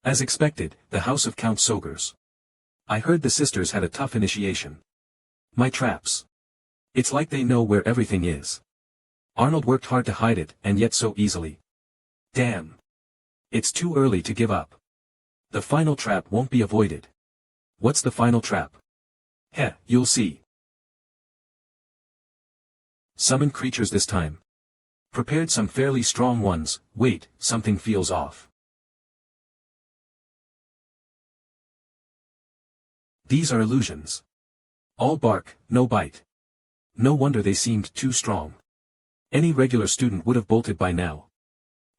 As expected, the house of Count Sogers. I heard the sisters had a tough initiation. My traps. It's like they know where everything is. Arnold worked hard to hide it, and yet so easily. Damn. It's too early to give up. The final trap won't be avoided. What's the final trap? Heh, you'll see. Summon creatures this time. Prepared some fairly strong ones. Wait, something feels off. These are illusions. All bark, no bite. No wonder they seemed too strong. Any regular student would have bolted by now.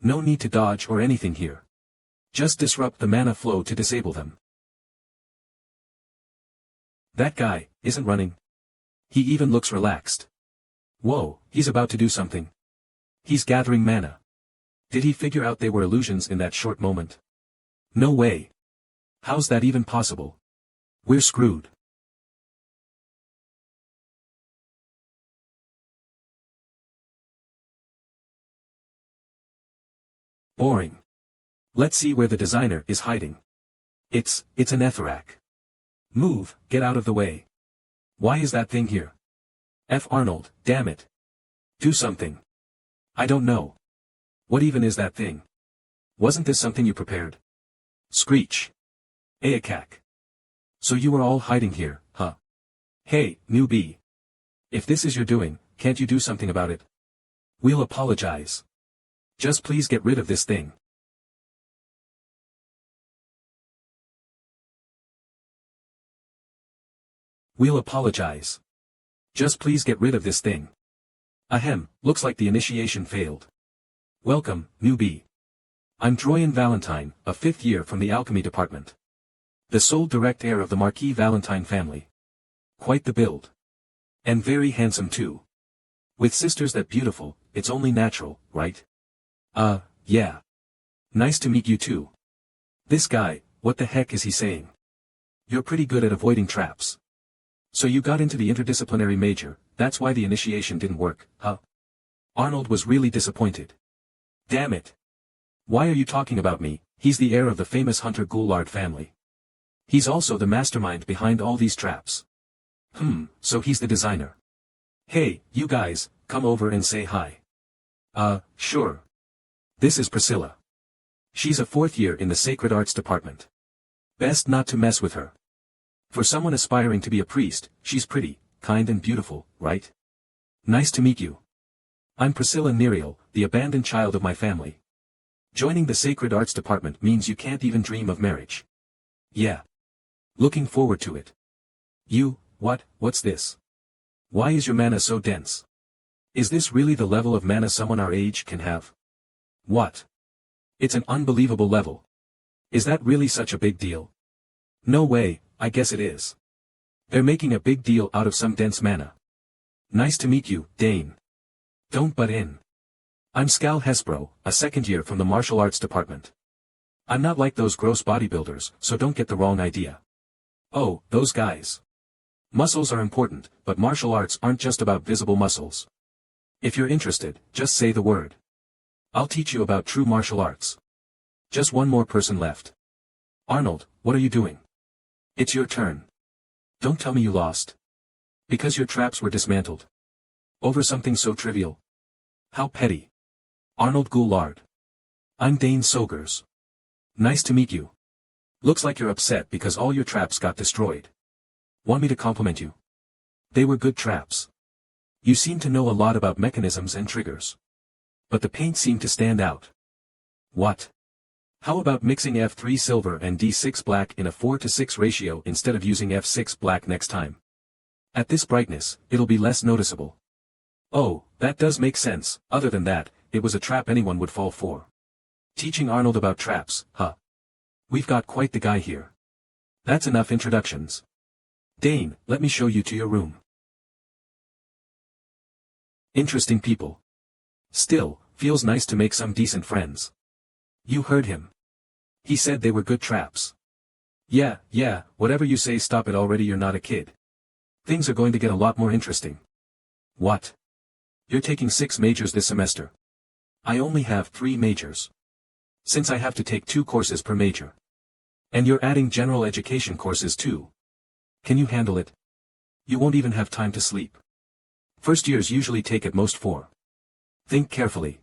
No need to dodge or anything here. Just disrupt the mana flow to disable them. That guy isn't running. He even looks relaxed. Whoa, he's about to do something. He's gathering mana. Did he figure out they were illusions in that short moment? No way. How's that even possible? We're screwed. Boring. Let's see where the designer is hiding. It's an Etherac. Move, get out of the way. Why is that thing here? F. Arnold, damn it. Do something. I don't know. What even is that thing? Wasn't this something you prepared? Screech. Aakak. So you were all hiding here, huh? Hey, newbie. If this is your doing, can't you do something about it? We'll apologize. Just please get rid of this thing. We'll apologize. Just please get rid of this thing. Ahem, looks like the initiation failed. Welcome, newbie. I'm Troyan Valentine, a 5th year from the alchemy department. The sole direct heir of the Marquis Valentine family. Quite the build. And very handsome too. With sisters that beautiful, it's only natural, right? Yeah. Nice to meet you too. This guy, what the heck is he saying? You're pretty good at avoiding traps. So you got into the interdisciplinary major, that's why the initiation didn't work, huh? Arnold was really disappointed. Damn it. Why are you talking about me? He's the heir of the famous Hunter Goulart family. He's also the mastermind behind all these traps. So he's the designer. Hey, you guys, come over and say hi. Sure. This is Priscilla. She's a 4th year in the Sacred Arts department. Best not to mess with her. For someone aspiring to be a priest, she's pretty, kind and beautiful, right? Nice to meet you. I'm Priscilla Neriel, the abandoned child of my family. Joining the Sacred Arts department means you can't even dream of marriage. Yeah. Looking forward to it. What's this? Why is your mana so dense? Is this really the level of mana someone our age can have? What? It's an unbelievable level. Is that really such a big deal? No way, I guess it is. They're making a big deal out of some dense mana. Nice to meet you, Dane. Don't butt in. I'm Skal Hespro, a 2nd year from the martial arts department. I'm not like those gross bodybuilders, so don't get the wrong idea. Oh, those guys. Muscles are important, but martial arts aren't just about visible muscles. If you're interested, just say the word. I'll teach you about true martial arts. Just one more person left. Arnold, what are you doing? It's your turn. Don't tell me you lost. Because your traps were dismantled. Over something so trivial. How petty. Arnold Goulart. I'm Dane Sogers. Nice to meet you. Looks like you're upset because all your traps got destroyed. Want me to compliment you? They were good traps. You seem to know a lot about mechanisms and triggers. But the paint seemed to stand out. What? How about mixing F3 silver and D6 black in a 4:6 ratio instead of using F6 black next time? At this brightness, it'll be less noticeable. Oh, that does make sense. Other than that, it was a trap anyone would fall for. Teaching Arnold about traps, huh? We've got quite the guy here. That's enough introductions. Dane, let me show you to your room. Interesting people. Still, feels nice to make some decent friends. You heard him. He said they were good traps. Yeah, whatever you say, stop it already, you're not a kid. Things are going to get a lot more interesting. What? You're taking 6 majors this semester. I only have 3 majors. Since I have to take 2 courses per major. And you're adding general education courses too. Can you handle it? You won't even have time to sleep. First years usually take at most 4. Think carefully.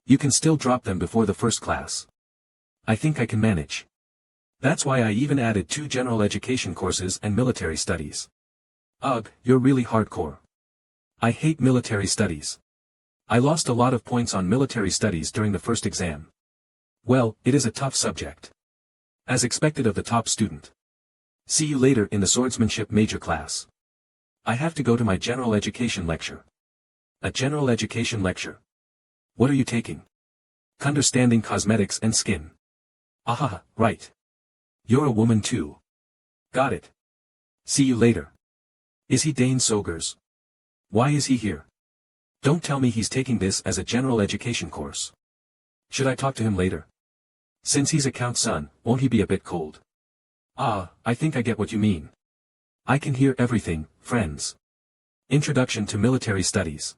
You can still drop them before the first class. I think I can manage. That's why I even added 2 general education courses and military studies. Ugh, you're really hardcore. I hate military studies. I lost a lot of points on military studies during the first exam. Well, it is a tough subject. As expected of the top student. See you later in the swordsmanship major class. I have to go to my general education lecture. A general education lecture. What are you taking? Understanding cosmetics and skin. Aha, right. You're a woman too. Got it. See you later. Is he Dane Sogers? Why is he here? Don't tell me he's taking this as a general education course. Should I talk to him later? Since he's a count's son, won't he be a bit cold? Ah, I think I get what you mean. I can hear everything, friends. Introduction to Military Studies.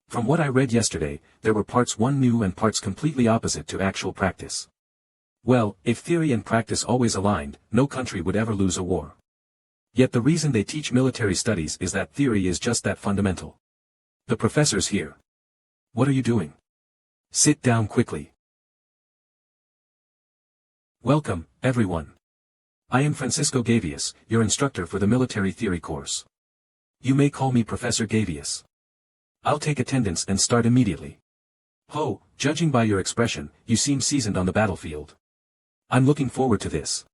From what I read yesterday, there were parts 1 new and parts completely opposite to actual practice. Well, if theory and practice always aligned, no country would ever lose a war. Yet the reason they teach military studies is that theory is just that fundamental. The professor's here. What are you doing? Sit down quickly. Welcome, everyone. I am Francisco Gavious, your instructor for the military theory course. You may call me Professor Gavious. I'll take attendance and start immediately. Ho, judging by your expression, you seem seasoned on the battlefield. I'm looking forward to this.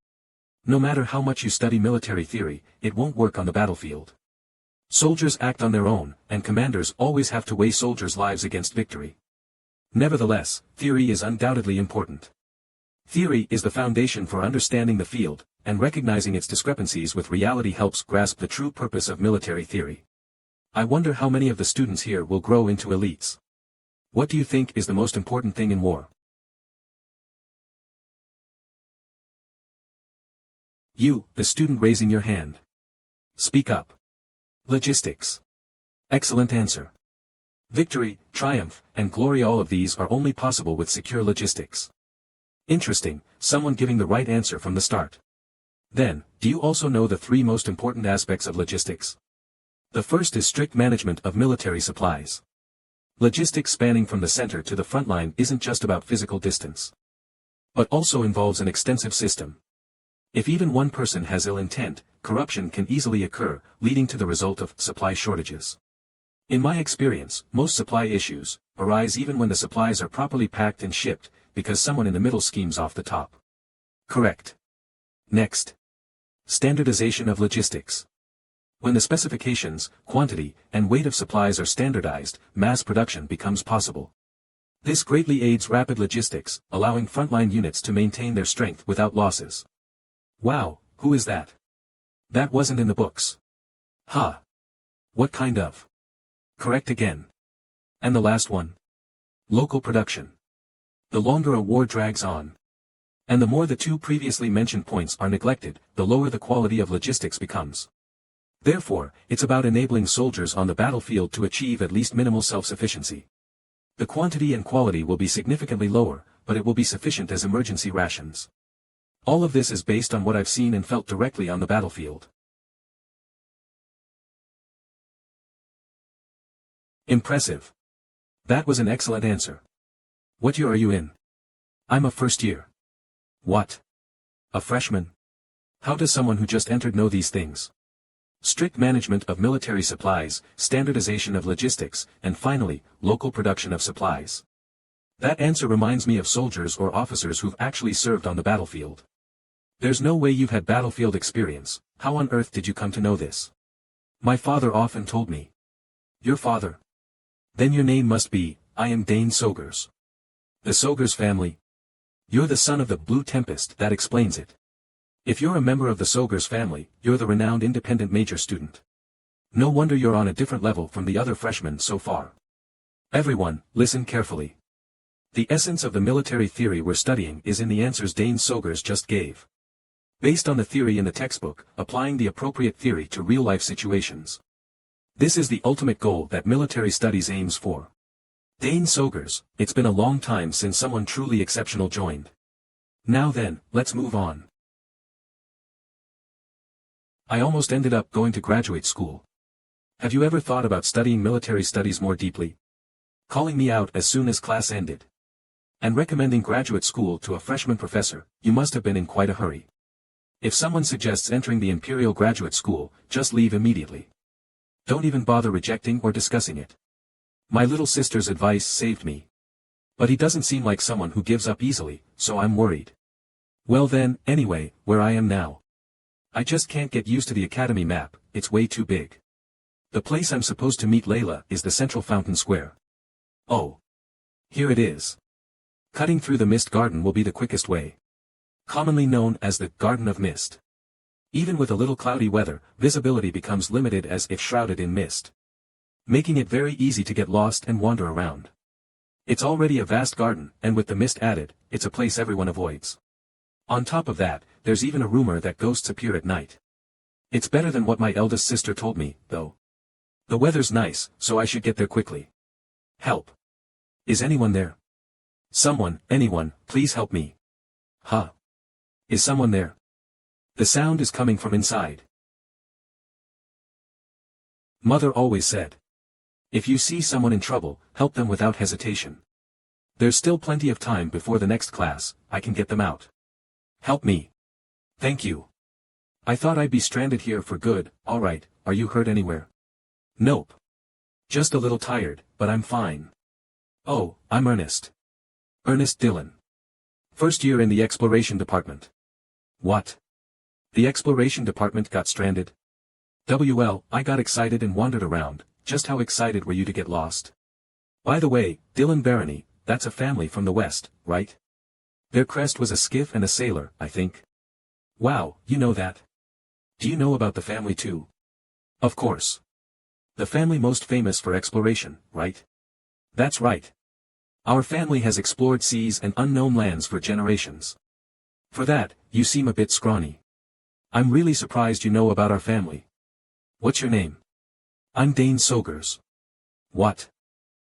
No matter how much you study military theory, it won't work on the battlefield. Soldiers act on their own, and commanders always have to weigh soldiers' lives against victory. Nevertheless, theory is undoubtedly important. Theory is the foundation for understanding the field, and recognizing its discrepancies with reality helps grasp the true purpose of military theory. I wonder how many of the students here will grow into elites. What do you think is the most important thing in war? You, the student raising your hand. Speak up. Logistics. Excellent answer. Victory, triumph, and glory, all of these are only possible with secure logistics. Interesting, someone giving the right answer from the start. Then, do you also know the 3 most important aspects of logistics? The first is strict management of military supplies. Logistics spanning from the center to the front line isn't just about physical distance, but also involves an extensive system. If even one person has ill intent, corruption can easily occur, leading to the result of supply shortages. In my experience, most supply issues arise even when the supplies are properly packed and shipped, because someone in the middle schemes off the top. Correct. Next. Standardization of logistics. When the specifications, quantity, and weight of supplies are standardized, mass production becomes possible. This greatly aids rapid logistics, allowing frontline units to maintain their strength without losses. Wow, who is that? That wasn't in the books. Ha! What kind of? Correct again. And the last one? Local production. The longer a war drags on, and the more the 2 previously mentioned points are neglected, the lower the quality of logistics becomes. Therefore, it's about enabling soldiers on the battlefield to achieve at least minimal self-sufficiency. The quantity and quality will be significantly lower, but it will be sufficient as emergency rations. All of this is based on what I've seen and felt directly on the battlefield. Impressive. That was an excellent answer. What year are you in? I'm a first year. What? A freshman? How does someone who just entered know these things? Strict management of military supplies, standardization of logistics, and finally, local production of supplies. That answer reminds me of soldiers or officers who've actually served on the battlefield. There's no way you've had battlefield experience. How on earth did you come to know this? My father often told me. Your father? Then your name must be, I am Dane Sogers. The Sogers family? You're the son of the Blue Tempest, that explains it. If you're a member of the Sogers family, you're the renowned independent major student. No wonder you're on a different level from the other freshmen so far. Everyone, listen carefully. The essence of the military theory we're studying is in the answers Dane Sogers just gave. Based on the theory in the textbook, applying the appropriate theory to real-life situations. This is the ultimate goal that military studies aims for. Dane Sogers, it's been a long time since someone truly exceptional joined. Now then, let's move on. I almost ended up going to graduate school. Have you ever thought about studying military studies more deeply? Calling me out as soon as class ended. And recommending graduate school to a freshman professor, you must have been in quite a hurry. If someone suggests entering the Imperial Graduate School, just leave immediately. Don't even bother rejecting or discussing it. My little sister's advice saved me. But he doesn't seem like someone who gives up easily, so I'm worried. Well then, anyway, where I am now. I just can't get used to the academy map, it's way too big. The place I'm supposed to meet Layla is the central fountain square. Oh. Here it is. Cutting through the mist garden will be the quickest way. Commonly known as the Garden of Mist. Even with a little cloudy weather, visibility becomes limited as if shrouded in mist, making it very easy to get lost and wander around. It's already a vast garden, and with the mist added, it's a place everyone avoids. On top of that, there's even a rumor that ghosts appear at night. It's better than what my eldest sister told me, though. The weather's nice, so I should get there quickly. Help. Is anyone there? Someone, anyone, please help me. Huh. Is someone there? The sound is coming from inside. Mother always said. If you see someone in trouble, help them without hesitation. There's still plenty of time before the next class, I can get them out. Help me. Thank you. I thought I'd be stranded here for good. Alright, are you hurt anywhere? Nope. Just a little tired, but I'm fine. Oh, I'm Ernest. Ernest Dillon. First year in the exploration department. What? The exploration department got stranded? Well, I got excited and wandered around. Just how excited were you to get lost? By the way, Dillon Barony, that's a family from the West, right? Their crest was a skiff and a sailor, I think. Wow, you know that? Do you know about the family too? Of course. The family most famous for exploration, right? That's right. Our family has explored seas and unknown lands for generations. For that, you seem a bit scrawny. I'm really surprised you know about our family. What's your name? I'm Dane Sogers. What?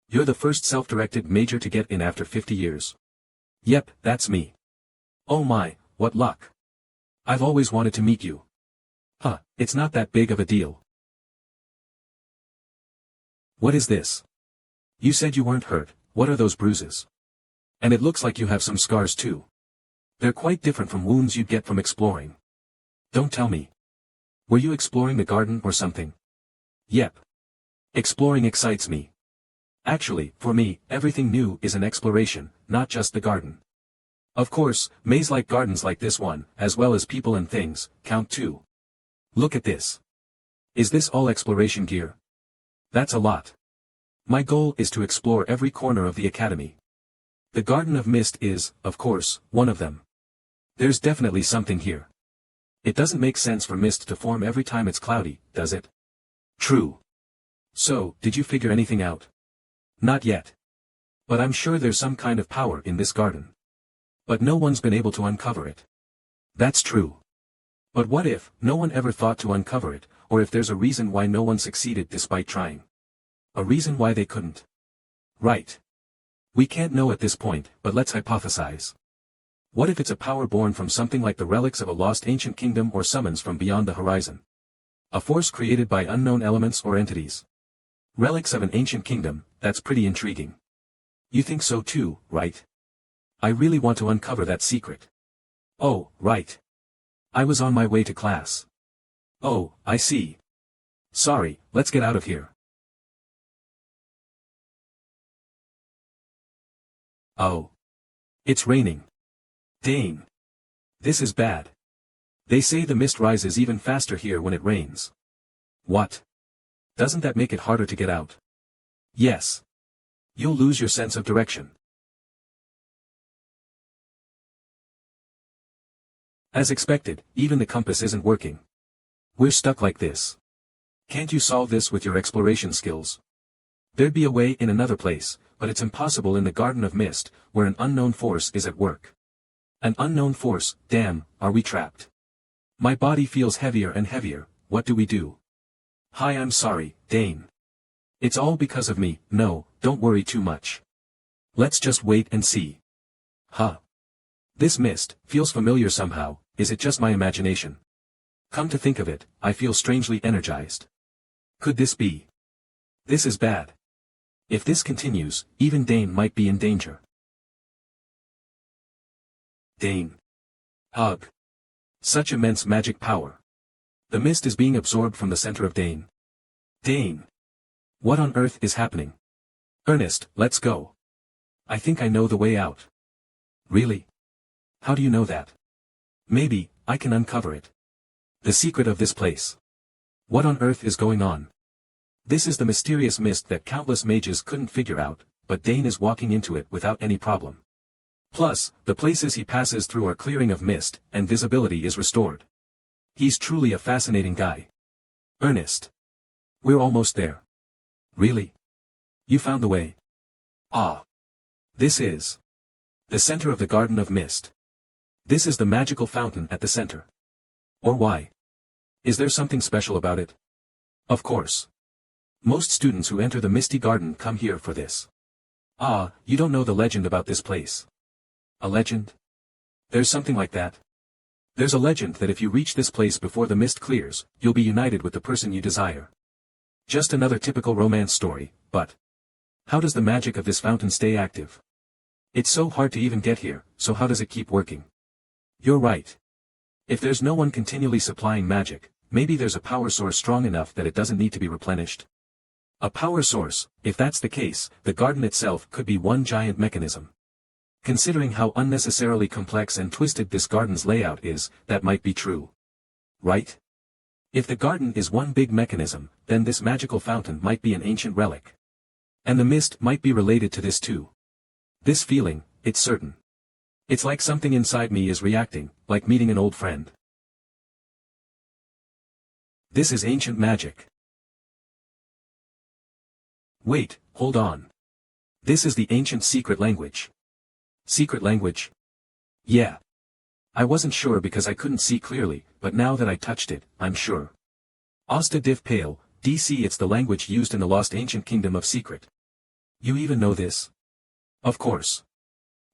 You're the first self-directed major to get in after 50 years. Yep, that's me. Oh my, what luck. I've always wanted to meet you. Huh, it's not that big of a deal. What is this? You said you weren't hurt, what are those bruises? And it looks like you have some scars too. They're quite different from wounds you'd get from exploring. Don't tell me. Were you exploring the garden or something? Yep. Exploring excites me. Actually, for me, everything new is an exploration, not just the garden. Of course, maze-like gardens like this one, as well as people and things, count too. Look at this. Is this all exploration gear? That's a lot. My goal is to explore every corner of the academy. The Garden of Mist is, of course, one of them. There's definitely something here. It doesn't make sense for mist to form every time it's cloudy, does it? True. So, did you figure anything out? Not yet. But I'm sure there's some kind of power in this garden. But no one's been able to uncover it. That's true. But what if no one ever thought to uncover it, or if there's a reason why no one succeeded despite trying? A reason why they couldn't. Right. We can't know at this point, but let's hypothesize. What if it's a power born from something like the relics of a lost ancient kingdom or summons from beyond the horizon? A force created by unknown elements or entities. Relics of an ancient kingdom, that's pretty intriguing. You think so too, right? I really want to uncover that secret. Oh, right. I was on my way to class. Oh, I see. Sorry, let's get out of here. Oh. It's raining. Dane. This is bad. They say the mist rises even faster here when it rains. What? Doesn't that make it harder to get out? Yes. You'll lose your sense of direction. As expected, even the compass isn't working. We're stuck like this. Can't you solve this with your exploration skills? There'd be a way in another place, but it's impossible in the Garden of Mist, where an unknown force is at work. An unknown force, damn, are we trapped? My body feels heavier and heavier, what do we do? Hi, I'm sorry, Dane. It's all because of me, no, don't worry too much. Let's just wait and see. Huh. This mist feels familiar somehow, is it just my imagination? Come to think of it, I feel strangely energized. Could this be? This is bad. If this continues, even Dane might be in danger. Dane. Ugh. Such immense magic power. The mist is being absorbed from the center of Dane. Dane. What on earth is happening? Ernest, let's go. I think I know the way out. Really? How do you know that? Maybe, I can uncover it. The secret of this place. What on earth is going on? This is the mysterious mist that countless mages couldn't figure out, but Dane is walking into it without any problem. Plus, the places he passes through are clearing of mist, and visibility is restored. He's truly a fascinating guy. Ernest. We're almost there. Really? You found the way? Ah. This is the center of the Garden of Mist. This is the magical fountain at the center. Or why? Is there something special about it? Of course. Most students who enter the Misty Garden come here for this. Ah, you don't know the legend about this place. A legend? There's something like that. There's a legend that if you reach this place before the mist clears, you'll be united with the person you desire. Just another typical romance story, but how does the magic of this fountain stay active? It's so hard to even get here, so how does it keep working? You're right. If there's no one continually supplying magic, maybe there's a power source strong enough that it doesn't need to be replenished. A power source, if that's the case, the garden itself could be one giant mechanism. Considering how unnecessarily complex and twisted this garden's layout is, that might be true. Right? If the garden is one big mechanism, then this magical fountain might be an ancient relic. And the mist might be related to this too. This feeling, it's certain. It's like something inside me is reacting, like meeting an old friend. This is ancient magic. Wait, hold on. This is the ancient secret language. Secret language? Yeah. I wasn't sure because I couldn't see clearly, but now that I touched it, I'm sure. Osta Div Pale, DC. It's the language used in the lost ancient kingdom of Secret. You even know this? Of course.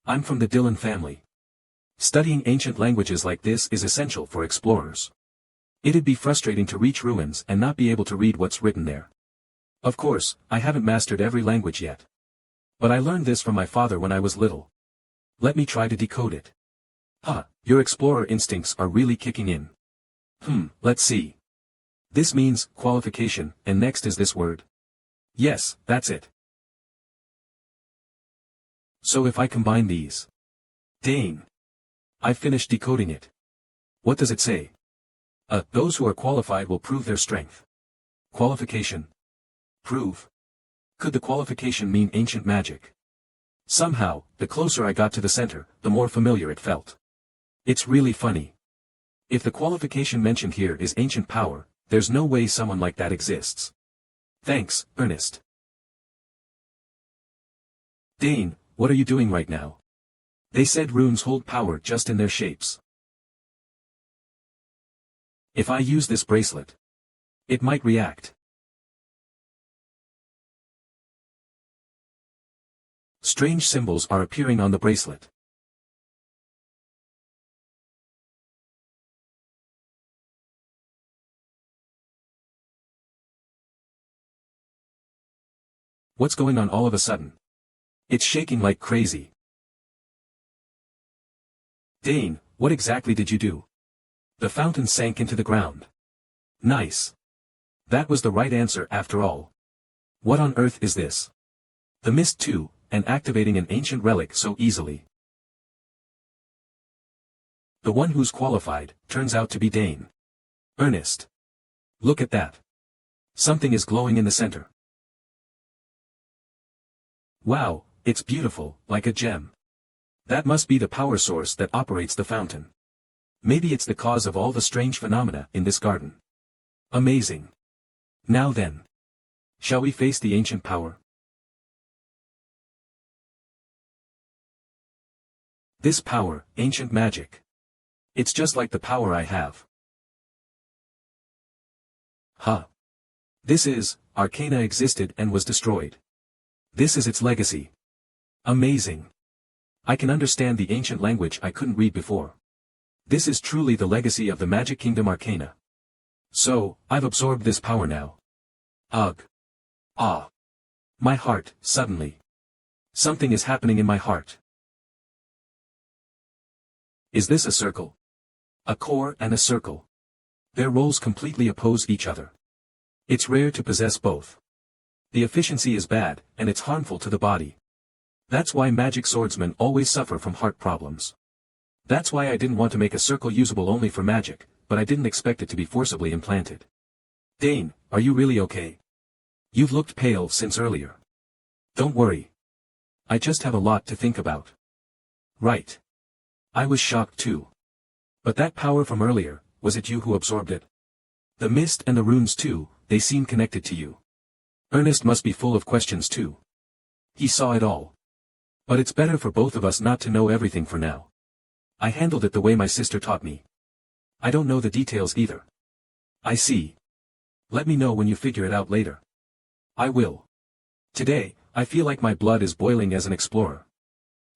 I'm from the Dylan family. Studying ancient languages like this is essential for explorers. It'd be frustrating to reach ruins and not be able to read what's written there. Of course, I haven't mastered every language yet. But I learned this from my father when I was little. Let me try to decode it. Huh, your explorer instincts are really kicking in. Let's see. This means qualification, and next is this word. Yes, that's it. So if I combine these. Dane. I finished decoding it. What does it say? Those who are qualified will prove their strength. Qualification. Prove. Could the qualification mean ancient magic? Somehow, the closer I got to the center, the more familiar it felt. It's really funny. If the qualification mentioned here is ancient power, there's no way someone like that exists. Thanks, Ernest. Dane, what are you doing right now? They said runes hold power just in their shapes. If I use this bracelet, it might react. Strange symbols are appearing on the bracelet. What's going on all of a sudden? It's shaking like crazy. Dane, what exactly did you do? The fountain sank into the ground. Nice. That was the right answer after all. What on earth is this? The mist too, and activating an ancient relic so easily. The one who's qualified, turns out to be Dane. Ernest. Look at that. Something is glowing in the center. Wow, it's beautiful, like a gem. That must be the power source that operates the fountain. Maybe it's the cause of all the strange phenomena in this garden. Amazing. Now then. Shall we face the ancient power? This power, ancient magic. It's just like the power I have. Huh. This is, Arcana existed and was destroyed. This is its legacy. Amazing. I can understand the ancient language I couldn't read before. This is truly the legacy of the Magic Kingdom Arcana. So, I've absorbed this power now. Ugh. Ah. My heart, suddenly. Something is happening in my heart. Is this a circle? A core and a circle. Their roles completely oppose each other. It's rare to possess both. The efficiency is bad, and it's harmful to the body. That's why magic swordsmen always suffer from heart problems. That's why I didn't want to make a circle usable only for magic, but I didn't expect it to be forcibly implanted. Dane, are you really okay? You've looked pale since earlier. Don't worry. I just have a lot to think about. Right. I was shocked too. But that power from earlier, was it you who absorbed it? The mist and the runes too, they seem connected to you. Ernest must be full of questions too. He saw it all. But it's better for both of us not to know everything for now. I handled it the way my sister taught me. I don't know the details either. I see. Let me know when you figure it out later. I will. Today, I feel like my blood is boiling as an explorer.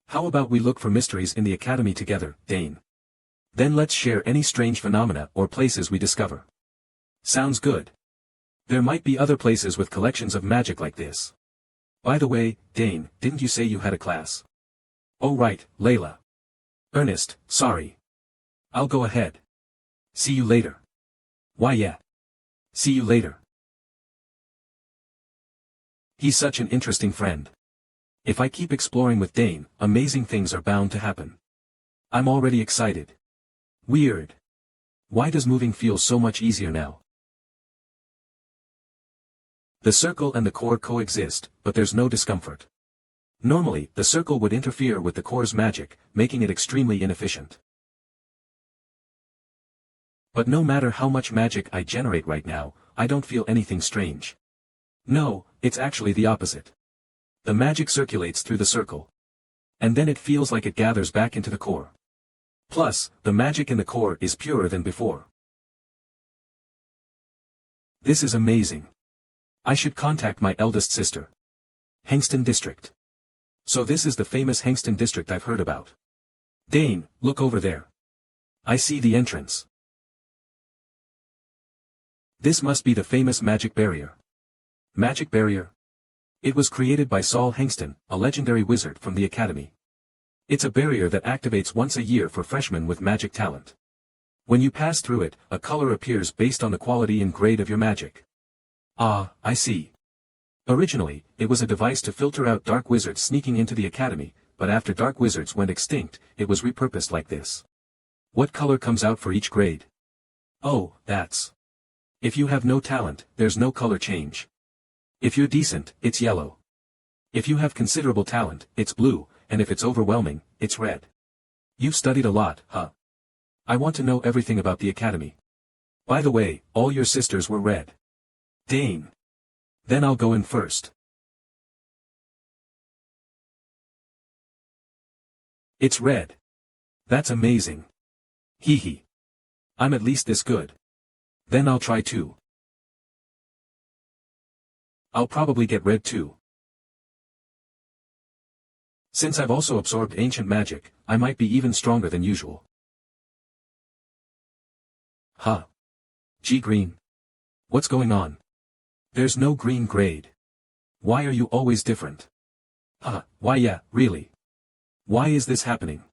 How about we look for mysteries in the academy together, Dane? Then let's share any strange phenomena or places we discover. Sounds good. There might be other places with collections of magic like this. By the way, Dane, didn't you say you had a class? Oh right, Layla. Ernest, sorry. I'll go ahead. See you later. Why yeah. See you later. He's such an interesting friend. If I keep exploring with Dane, amazing things are bound to happen. I'm already excited. Weird. Why does moving feel so much easier now? The circle and the core coexist, but there's no discomfort. Normally, the circle would interfere with the core's magic, making it extremely inefficient. But no matter how much magic I generate right now, I don't feel anything strange. No, it's actually the opposite. The magic circulates through the circle. And then it feels like it gathers back into the core. Plus, the magic in the core is purer than before. This is amazing. I should contact my eldest sister. Hengsten District. So this is the famous Hengsten District I've heard about. Dane, look over there. I see the entrance. This must be the famous magic barrier. Magic barrier? It was created by Saul Hengsten, a legendary wizard from the academy. It's a barrier that activates once a year for freshmen with magic talent. When you pass through it, a color appears based on the quality and grade of your magic. Ah, I see. Originally, it was a device to filter out dark wizards sneaking into the academy, but after dark wizards went extinct, it was repurposed like this. What color comes out for each grade? Oh, that's. If you have no talent, there's no color change. If you're decent, it's yellow. If you have considerable talent, it's blue, and if it's overwhelming, it's red. You've studied a lot, huh? I want to know everything about the academy. By the way, all your sisters were red. Dane. Then I'll go in first. It's red. That's amazing. Hee hee. I'm at least this good. Then I'll try too. I'll probably get red too. Since I've also absorbed ancient magic, I might be even stronger than usual. Huh. Gee green. What's going on? There's no green grade. Why are you always different? Huh, why yeah, really. Why is this happening?